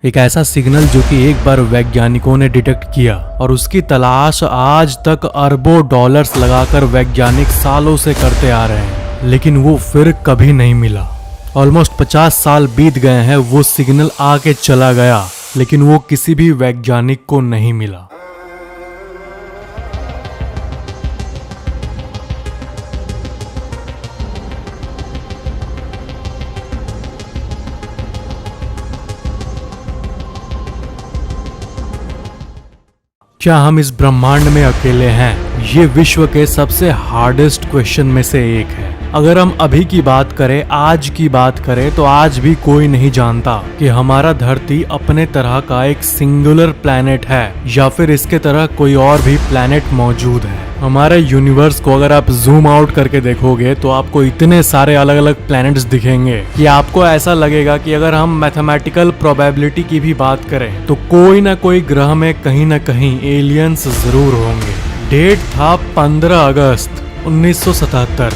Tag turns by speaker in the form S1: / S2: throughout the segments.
S1: एक ऐसा सिग्नल जो कि एक बार वैज्ञानिकों ने डिटेक्ट किया और उसकी तलाश आज तक अरबों डॉलर्स लगाकर वैज्ञानिक सालों से करते आ रहे हैं, लेकिन वो फिर कभी नहीं मिला। ऑलमोस्ट 50 साल बीत गए हैं, वो सिग्नल आके चला गया, लेकिन वो किसी भी वैज्ञानिक को नहीं मिला। क्या हम इस ब्रह्मांड में अकेले हैं? ये विश्व के सबसे हार्डेस्ट क्वेश्चन में से एक है। अगर हम अभी की बात करें, आज की बात करें, तो आज भी कोई नहीं जानता कि हमारा धरती अपने तरह का एक सिंगुलर प्लैनेट है या फिर इसके तरह कोई और भी प्लैनेट मौजूद है। हमारे यूनिवर्स को अगर आप जूम आउट करके देखोगे तो आपको इतने सारे अलग अलग प्लैनेट्स दिखेंगे कि आपको ऐसा लगेगा कि अगर हम मैथमेटिकल प्रोबेबिलिटी की भी बात करें तो कोई ना कोई ग्रह में कहीं ना कहीं एलियंस जरूर होंगे। डेट था 15 अगस्त 1977।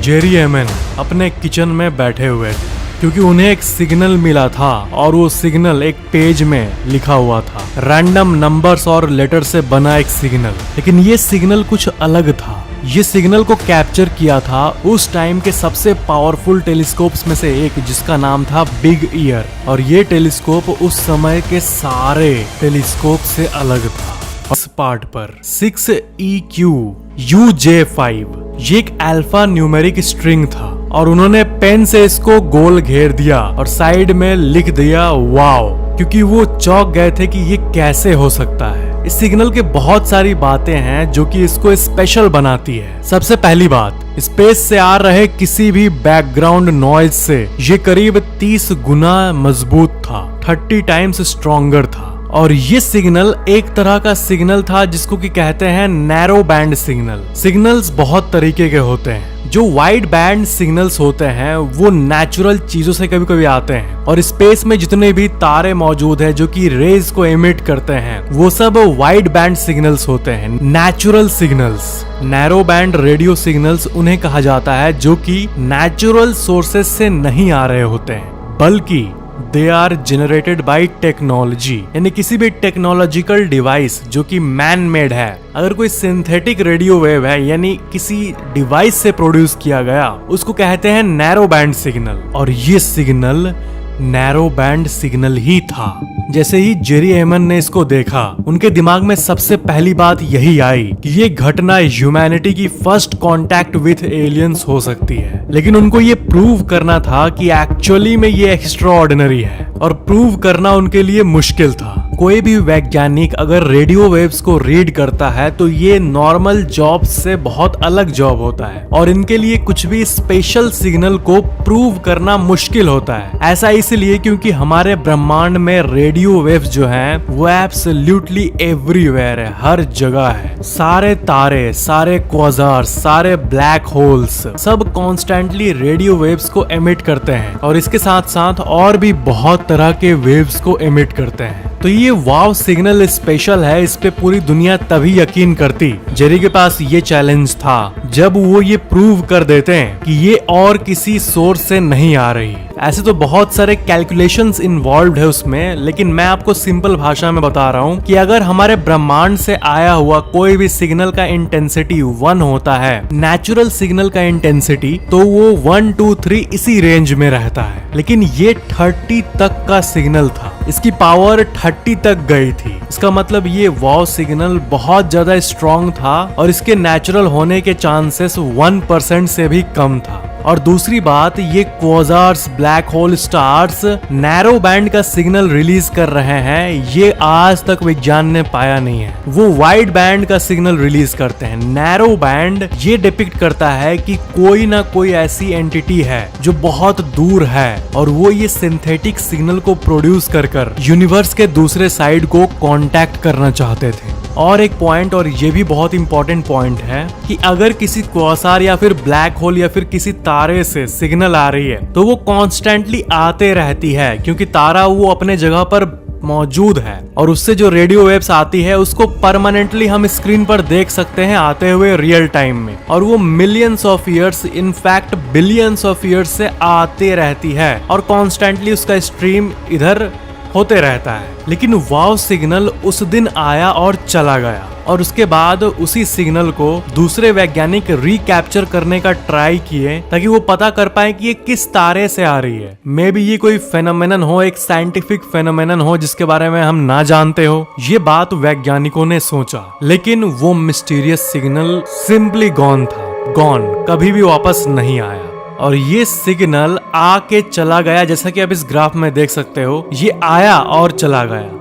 S1: जेरी एमन अपने किचन में बैठे हुए थे क्योंकि उन्हें एक सिग्नल मिला था और वो सिग्नल एक पेज में लिखा हुआ था। रैंडम नंबर्स और लेटर से बना एक सिग्नल, लेकिन ये सिग्नल कुछ अलग था। ये सिग्नल को कैप्चर किया था उस टाइम के सबसे पावरफुल टेलीस्कोप्स में से एक, जिसका नाम था बिग ईयर। और ये टेलीस्कोप उस समय के सारे टेलीस्कोप से अलग था। इस पार्ट पर 6EQUJ5 ये एक अल्फा न्यूमेरिक स्ट्रिंग था और उन्होंने पेन से इसको गोल घेर दिया और साइड में लिख दिया वाओ, क्योंकि वो चौंक गए थे कि ये कैसे हो सकता है। इस सिग्नल के बहुत सारी बातें हैं जो कि इसको स्पेशल बनाती है। सबसे पहली बात, स्पेस से आ रहे किसी भी बैकग्राउंड नॉइज से ये करीब 30 गुना मजबूत था, 30 टाइम्स स्ट्रॉन्गर था। और ये सिग्नल एक तरह का सिग्नल था जिसको कि कहते हैं नैरो बैंड सिग्नल। सिग्नल्स बहुत तरीके के होते हैं। जो वाइड बैंड सिग्नल्स होते हैं वो नेचुरल चीजों से कभी कभी आते हैं, और स्पेस में जितने भी तारे मौजूद हैं जो कि रेज को एमिट करते हैं वो सब वाइड बैंड सिग्नल्स होते हैं, natural signals. Narrow band radio signals उन्हें कहा जाता है जो कि नेचुरल सोर्सेस से नहीं आ रहे होते हैं, बल्कि they are generated by technology, यानी किसी भी टेक्नोलॉजिकल डिवाइस जो कि मैन मेड है। अगर कोई सिंथेटिक रेडियो वेव है यानी किसी डिवाइस से प्रोड्यूस किया गया, उसको कहते हैं नैरो बैंड सिग्नल। और ये सिग्नल नैरो बैंड सिग्नल ही था। जैसे ही जेरी एमन ने इसको देखा, उनके दिमाग में सबसे पहली बात यही आई कि ये घटना ह्यूमैनिटी की फर्स्ट कांटेक्ट विथ एलियंस हो सकती है। लेकिन उनको ये प्रूव करना था कि एक्चुअली में ये एक्स्ट्राऑर्डिनरी है, और प्रूव करना उनके लिए मुश्किल था। कोई भी वैज्ञानिक अगर रेडियो वेव्स को रीड करता है तो ये नॉर्मल जॉब से बहुत अलग जॉब होता है, और इनके लिए कुछ भी स्पेशल सिग्नल को प्रूव करना मुश्किल होता है। ऐसा इसलिए क्योंकि हमारे ब्रह्मांड में रेडियो वेव्स जो हैं वो एब्सोल्युटली एवरीवेयर है, हर जगह है। सारे तारे, सारे क्वासार्स, सारे ब्लैक होल्स सब कॉन्स्टेंटली रेडियो वेव्स को एमिट करते हैं, और इसके साथ साथ और भी बहुत तरह के वेव्स को एमिट करते हैं। तो ये वाव सिग्नल स्पेशल है, इस पे पूरी दुनिया तभी यकीन करती। जेरी के पास ये चैलेंज था जब वो ये प्रूव कर देते हैं कि ये और किसी सोर्स से नहीं आ रही। ऐसे तो बहुत सारे कैलकुलेशंस इन्वॉल्व्ड है उसमें, लेकिन मैं आपको सिंपल भाषा में बता रहा हूँ कि अगर हमारे ब्रह्मांड से आया हुआ कोई भी सिग्नल का इंटेंसिटी 1 होता है, नेचुरल सिग्नल का इंटेंसिटी, तो वो 1, 2, 3 इसी रेंज में रहता है। लेकिन ये 30 तक का सिग्नल था, इसकी पावर 30 तक गई थी। इसका मतलब ये वाव सिग्नल बहुत ज्यादा स्ट्रॉन्ग था और इसके नेचुरल होने के चांसेस 1% से भी कम था। और दूसरी बात, ये quasars, black hole stars narrow band का सिग्नल रिलीज कर रहे हैं, ये आज तक विज्ञान ने पाया नहीं है। वो वाइड बैंड का सिग्नल रिलीज करते हैं। नैरो बैंड ये डिपिक्ट करता है कि कोई ना कोई ऐसी एंटिटी है जो बहुत दूर है, और वो ये सिंथेटिक सिग्नल को प्रोड्यूस कर यूनिवर्स के दूसरे साइड को कांटेक्ट करना चाहते थे। और एक पॉइंट, और ये भी बहुत इंपॉर्टेंट पॉइंट है, कि अगर किसी क्वासार या फिर ब्लैक होल या फिर किसी तारे से सिग्नल आ रही है तो वो कॉन्स्टेंटली आते रहती है, क्योंकि तारा वो अपने जगह पर मौजूद है, और उससे जो रेडियो वेव्स आती है उसको परमानेंटली हम स्क्रीन पर देख सकते हैं आते हुए रियल टाइम में, और वो millions of years, in fact billions of years से आते रहती है, और कॉन्स्टेंटली उसका स्ट्रीम इधर होते रहता है। लेकिन वाव सिग्नल उस दिन आया और चला गया, और उसके बाद उसी सिग्नल को दूसरे वैज्ञानिक रिकैप्चर करने का ट्राई किए ताकि वो पता कर पाए कि ये किस तारे से आ रही है। मे बी ये कोई फेनोमेनन हो, एक साइंटिफिक फेनोमेनन हो जिसके बारे में हम ना जानते हो। ये बात वैज्ञानिकों ने सोचा, लेकिन वो मिस्टीरियस सिग्नल सिंपली गॉन था, गॉन, कभी भी वापस नहीं आया। और ये सिग्नल आके चला गया, जैसा कि आप इस ग्राफ में देख सकते हो, ये आया और चला गया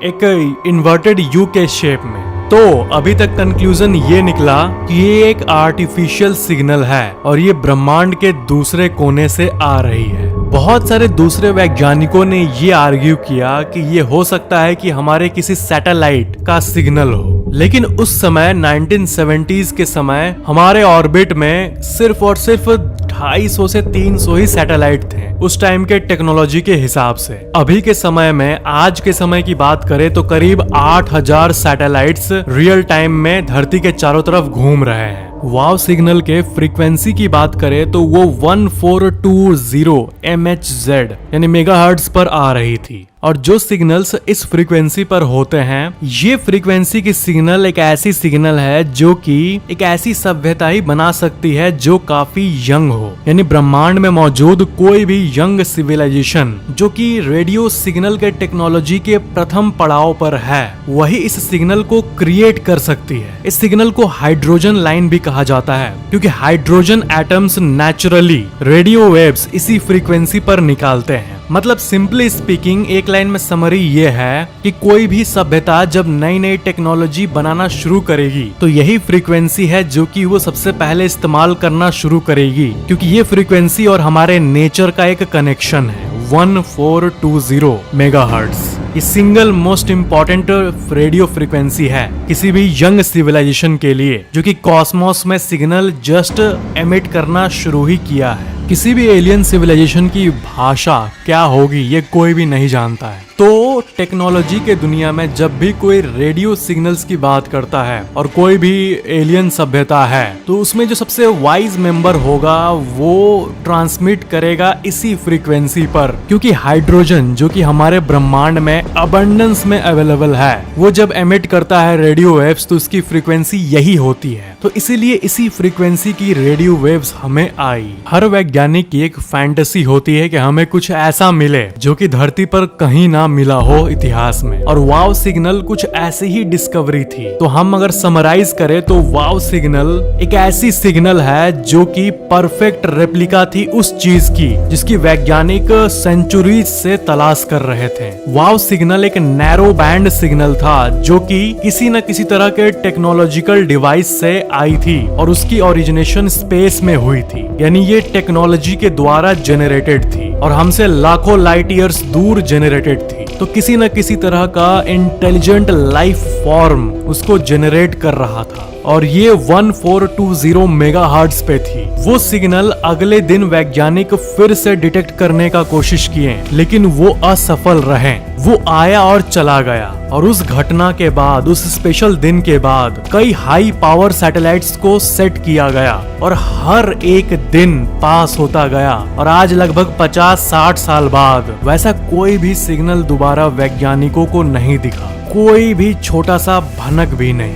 S1: एक इन्वर्टेड यू के शेप में। तो अभी तक कंक्लूजन ये निकला कि ये एक आर्टिफिशियल सिग्नल है और ये ब्रह्मांड के दूसरे कोने से आ रही है। बहुत सारे दूसरे वैज्ञानिकों ने ये आर्ग्यू किया कि ये हो सकता है कि हमारे किसी सैटेलाइट का सिग्नल हो, लेकिन उस समय 1970s के समय हमारे ऑर्बिट में सिर्फ और सिर्फ 250 से 300 ही सैटेलाइट थे उस टाइम के टेक्नोलॉजी के हिसाब से। अभी के समय में, आज के समय की बात करें तो करीब 8000 सैटेलाइट्स रियल टाइम में धरती के चारों तरफ घूम रहे हैं। वाव सिग्नल के फ्रीक्वेंसी की बात करें तो वो 1420 MHz यानी मेगाहर्ट्ज पर आ रही थी। और जो सिग्नल्स इस फ्रीक्वेंसी पर होते हैं, ये फ्रीक्वेंसी की सिग्नल एक ऐसी सिग्नल है जो कि एक ऐसी सभ्यता ही बना सकती है जो काफी यंग हो, यानी ब्रह्मांड में मौजूद कोई भी यंग सिविलाइजेशन जो कि रेडियो सिग्नल के टेक्नोलॉजी के प्रथम पड़ाव पर है, वही इस सिग्नल को क्रिएट कर सकती है। इस सिग्नल को हाइड्रोजन लाइन भी कहा जाता है, क्योंकि hydrogen atoms naturally radio waves इसी फ्रीक्वेंसी पर निकालते हैं। मतलब सिंपली स्पीकिंग एक लाइन में समरी ये है कि कोई भी सभ्यता जब नई नई टेक्नोलॉजी बनाना शुरू करेगी तो यही फ्रीक्वेंसी है जो कि वो सबसे पहले इस्तेमाल करना शुरू करेगी, क्योंकि ये फ्रीक्वेंसी और हमारे नेचर का एक कनेक्शन है। 1420 मेगाहर्ट्ज ये single most important radio frequency है किसी भी यंग सिविलाइजेशन के लिए, जो कि कॉस्मोस में सिग्नल जस्ट एमिट करना शुरू ही किया है। किसी भी एलियन सिविलाइजेशन की भाषा क्या होगी ये कोई भी नहीं जानता है। तो टेक्नोलॉजी के दुनिया में जब भी कोई रेडियो सिग्नल्स की बात करता है और कोई भी एलियन सभ्यता है, तो उसमें जो सबसे वाइज मेंबर होगा वो ट्रांसमिट करेगा इसी फ्रीक्वेंसी पर, क्योंकि हाइड्रोजन जो कि हमारे ब्रह्मांड में अबंडेंस में अवेलेबल है, वो जब एमिट करता है रेडियो वेव्स तो उसकी फ्रीक्वेंसी यही होती है। तो इसीलिए इसी फ्रीक्वेंसी की रेडियो वेव्स हमें आई। हर वैज्ञानिक की एक फैंटेसी होती है कि हमें कुछ ऐसा मिले जो कि धरती पर कहीं ना मिला हो इतिहास में, और वाव सिग्नल कुछ ऐसी ही डिस्कवरी थी। तो हम अगर समराइज करें तो वाव सिग्नल एक ऐसी सिग्नल है जो कि परफेक्ट रेप्लिका थी उस चीज की जिसकी वैज्ञानिक सेंचुरीज से तलाश कर रहे थे। वाव सिग्नल एक नैरो बैंड सिग्नल था जो कि किसी न किसी तरह के टेक्नोलॉजिकल डिवाइस से आई थी और उसकी ओरिजिनेशन स्पेस में हुई थी, यानी ये टेक्नोलॉजी के द्वारा जेनरेटेड थी और हमसे लाखों लाइट ईयर्स दूर जेनरेटेड थी। तो किसी न किसी तरह का इंटेलिजेंट लाइफ फॉर्म उसको जेनरेट कर रहा था और ये 1420 मेगाहर्ट्ज पे थी। वो सिग्नल अगले दिन वैज्ञानिक फिर से डिटेक्ट करने का कोशिश किए, लेकिन वो असफल रहे। वो आया और चला गया, और उस घटना के बाद, उस स्पेशल दिन के बाद कई हाई पावर सैटेलाइट्स को सेट किया गया और हर एक दिन पास होता गया, और आज लगभग 50-60 साल बाद वैसा कोई भी सिग्नल दोबारा वैज्ञानिकों को नहीं दिखा, कोई भी छोटा सा भनक भी नहीं,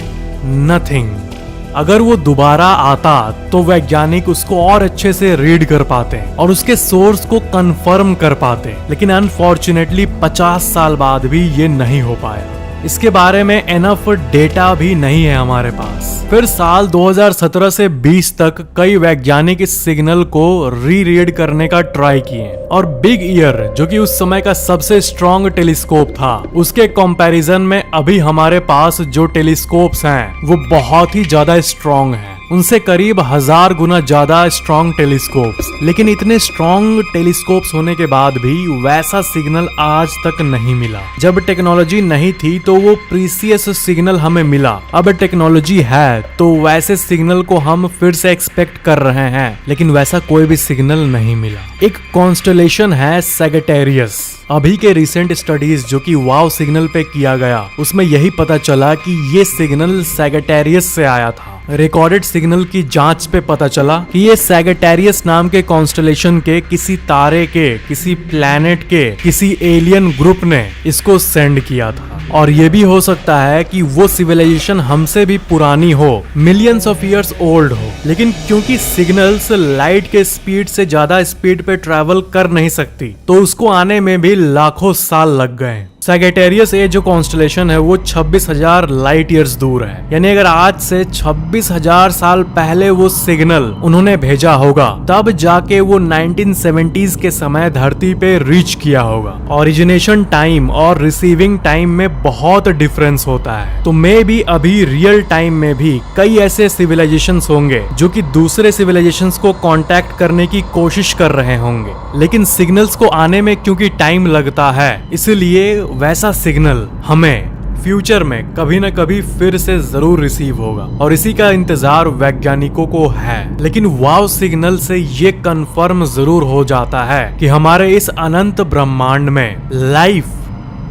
S1: नथिंग। अगर वो दोबारा आता तो वैज्ञानिक उसको और अच्छे से रीड कर पाते और उसके सोर्स को कंफर्म कर पाते, लेकिन अनफॉर्चुनेटली 50 साल बाद भी ये नहीं हो पाया। इसके बारे में एनफ डेटा भी नहीं है हमारे पास। फिर साल 2017 से 20 तक कई वैज्ञानिक इस सिग्नल को रीड करने का ट्राई किए, और बिग ईयर जो कि उस समय का सबसे स्ट्रॉन्ग टेलीस्कोप था, उसके कंपैरिजन में अभी हमारे पास जो टेलीस्कोप्स हैं वो बहुत ही ज्यादा स्ट्रॉन्ग हैं, उनसे करीब 1000 गुना ज्यादा स्ट्रॉन्ग टेलीस्कोप्स। लेकिन इतने स्ट्रॉन्ग टेलीस्कोप्स होने के बाद भी वैसा सिग्नल आज तक नहीं मिला। जब टेक्नोलॉजी नहीं थी तो वो प्रीसियस सिग्नल हमें मिला, अब टेक्नोलॉजी है तो वैसे सिग्नल को हम फिर से एक्सपेक्ट कर रहे हैं, लेकिन वैसा कोई भी सिग्नल नहीं मिला। एक कॉन्स्टेलेशन है सैजिटेरियस। अभी के रिसेंट स्टडीज जो कि वाव सिग्नल पे किया गया, उसमें यही पता चला कि ये सिग्नल सैजिटेरियस से आया था। रिकॉर्डेड सिग्नल की जांच पे पता चला कि ये सैगिटेरियस नाम के कॉन्स्टलेशन के किसी तारे के, किसी प्लैनेट के, किसी एलियन ग्रुप ने इसको सेंड किया था। और ये भी हो सकता है कि वो सिविलाइजेशन हमसे भी पुरानी हो, मिलियंस ऑफ ईयर्स ओल्ड हो, लेकिन क्योंकि सिग्नल्स लाइट के स्पीड से ज्यादा स्पीड पे ट्रैवल कर नहीं सकती, तो उसको आने में भी लाखों साल लग गए। सैगिटेरियस ए जो कॉन्स्टलेशन है वो 26,000 लाइट ईयर्स दूर है। यानी अगर आज से 26,000 साल पहले वो सिग्नल उन्होंने भेजा होगा, तब जाके वो 1970s के समय धरती पे रीच किया होगा। ओरिजिनेशन टाइम और रिसीविंग टाइम में बहुत डिफरेंस होता है, तो मे बी अभी रियल टाइम में भी कई ऐसे सिविलाइजेशंस होंगे जो कि दूसरे सिविलाइजेशंस को कांटेक्ट करने की कोशिश कर रहे होंगे, लेकिन सिग्नल्स को आने में क्योंकि टाइम लगता है, इसलिए वैसा सिग्नल हमें फ्यूचर में कभी न कभी फिर से जरूर रिसीव होगा, और इसी का इंतजार वैज्ञानिकों को है। लेकिन वाव सिग्नल से ये कंफर्म जरूर हो जाता है कि हमारे इस अनंत ब्रह्मांड में लाइफ,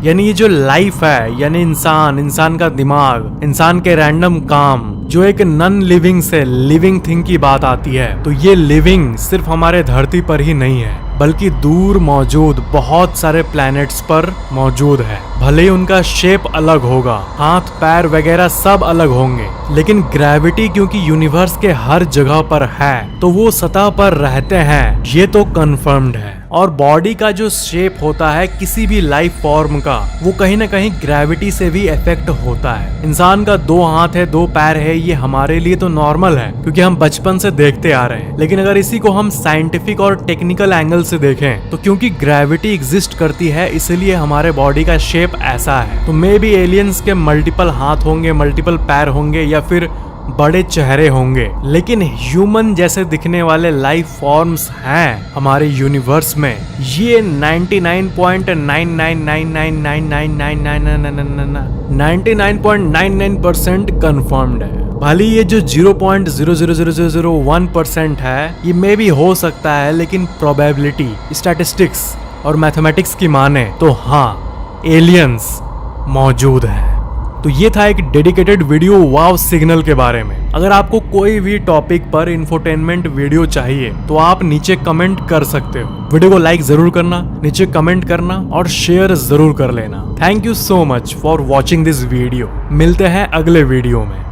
S1: यानी ये जो लाइफ है, यानी इंसान का दिमाग, इंसान के रैंडम काम, जो एक नॉन लिविंग से लिविंग थिंग की बात आती है, तो ये लिविंग सिर्फ हमारे धरती पर ही नहीं है, बल्कि दूर मौजूद बहुत सारे प्लैनेट्स पर मौजूद है। भले ही उनका शेप अलग होगा, हाथ पैर वगैरह सब अलग होंगे, लेकिन ग्रेविटी क्योंकि यूनिवर्स के हर जगह पर है, तो वो सतह पर रहते हैं, ये तो कंफर्म्ड है। और बॉडी का जो शेप होता है किसी भी लाइफ फॉर्म का, वो कहीं ना कहीं ग्रेविटी से भी इफेक्ट होता है। इंसान का 2 हाथ है, 2 पैर है, ये हमारे लिए तो नॉर्मल है क्योंकि हम बचपन से देखते आ रहे हैं। लेकिन अगर इसी को हम साइंटिफिक और टेक्निकल एंगल से देखें, तो क्योंकि ग्रेविटी एग्जिस्ट करती है, इसलिए हमारे बॉडी का शेप ऐसा है। तो मे बी एलियंस के मल्टीपल हाथ होंगे, मल्टीपल पैर होंगे, या फिर बड़े चेहरे होंगे, लेकिन ह्यूमन जैसे दिखने वाले लाइफ फॉर्म्स हैं हमारे यूनिवर्स में। ये 99.9999999999% कंफर्म्ड है। भले ये जो 0.00001% है, ये मे भी हो सकता है, लेकिन प्रोबेबिलिटी, स्टैटिस्टिक्स और मैथमेटिक्स की माने तो हाँ, एलियंस मौजूद है। तो ये था एक डेडिकेटेड वीडियो वाव सिग्नल के बारे में। अगर आपको कोई भी टॉपिक पर इंफोटेनमेंट वीडियो चाहिए तो आप नीचे कमेंट कर सकते हो। वीडियो को लाइक जरूर करना, नीचे कमेंट करना और शेयर जरूर कर लेना। Thank you so much for watching this video. मिलते हैं अगले वीडियो में।